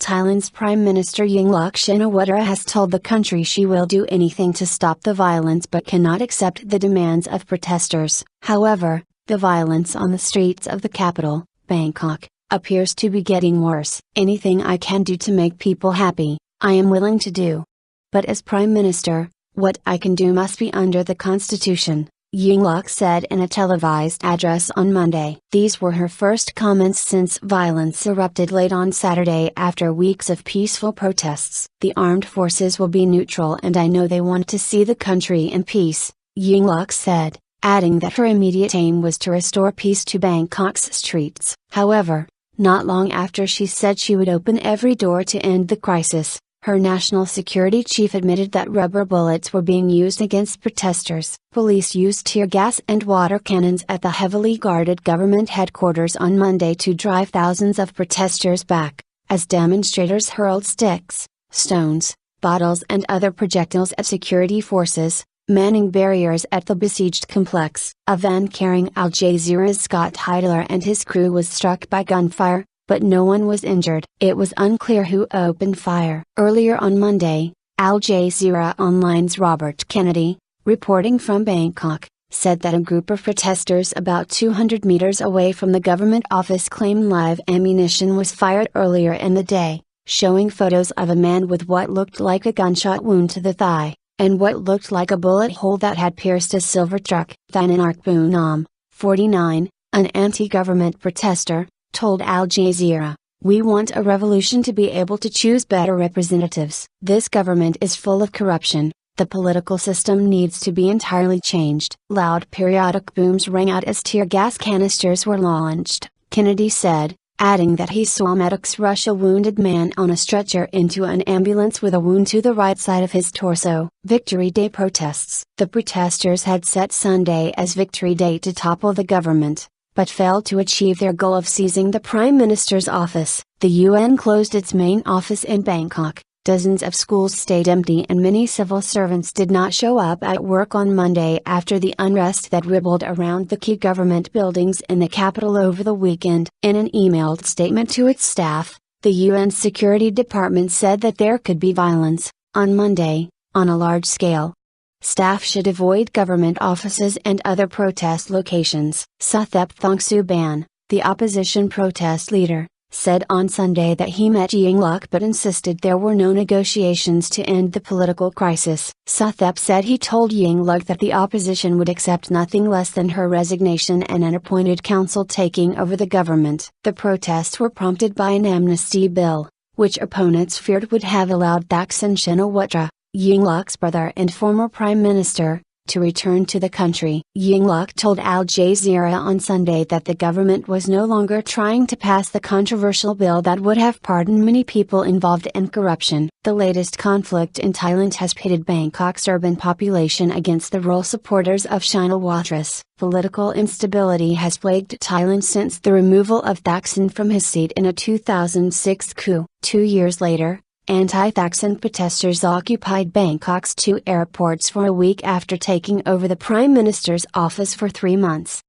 Thailand's Prime Minister Yingluck Shinawatra has told the country she will do anything to stop the violence but cannot accept the demands of protesters. However, the violence on the streets of the capital, Bangkok, appears to be getting worse. Anything I can do to make people happy, I am willing to do. But as Prime Minister, what I can do must be under the Constitution, Yingluck said in a televised address on Monday. These were her first comments since violence erupted late on Saturday after weeks of peaceful protests. The armed forces will be neutral and I know they want to see the country in peace, Yingluck said, adding that her immediate aim was to restore peace to Bangkok's streets. However, not long after she said she would open every door to end the crisis, her national security chief admitted that rubber bullets were being used against protesters. Police used tear gas and water cannons at the heavily guarded government headquarters on Monday to drive thousands of protesters back, as demonstrators hurled sticks, stones, bottles and other projectiles at security forces, manning barriers at the besieged complex. A van carrying Al Jazeera's Scott Heidler and his crew was struck by gunfire, but no one was injured. It was unclear who opened fire. Earlier on Monday, Al Jazeera Online's Robert Kennedy, reporting from Bangkok, said that a group of protesters about 200 meters away from the government office claimed live ammunition was fired earlier in the day, showing photos of a man with what looked like a gunshot wound to the thigh, and what looked like a bullet hole that had pierced a silver truck. Thailand Bunam, 49, an anti-government protester, told Al Jazeera, "We want a revolution to be able to choose better representatives. This government is full of corruption, the political system needs to be entirely changed." Loud periodic booms rang out as tear gas canisters were launched, Kennedy said, adding that he saw medics rush a wounded man on a stretcher into an ambulance with a wound to the right side of his torso. Victory Day protests. The protesters had set Sunday as Victory Day to topple the government, but failed to achieve their goal of seizing the Prime Minister's office. The UN closed its main office in Bangkok, dozens of schools stayed empty and many civil servants did not show up at work on Monday after the unrest that rippled around the key government buildings in the capital over the weekend. In an emailed statement to its staff, the UN Security Department said that there could be violence, on Monday, on a large scale. Staff should avoid government offices and other protest locations. Suthep Thongsuban, the opposition protest leader, said on Sunday that he met Yingluck but insisted there were no negotiations to end the political crisis. Suthep said he told Yingluck that the opposition would accept nothing less than her resignation and an appointed council taking over the government. The protests were prompted by an amnesty bill, which opponents feared would have allowed Thaksin Shinawatra, Yingluck's brother and former prime minister, to return to the country. Yingluck told Al Jazeera on Sunday that the government was no longer trying to pass the controversial bill that would have pardoned many people involved in corruption. The latest conflict in Thailand has pitted Bangkok's urban population against the rural supporters of Shinawatra. Political instability has plagued Thailand since the removal of Thaksin from his seat in a 2006 coup. 2 years later, anti-Thaksin protesters occupied Bangkok's two airports for a week after taking over the Prime Minister's office for 3 months.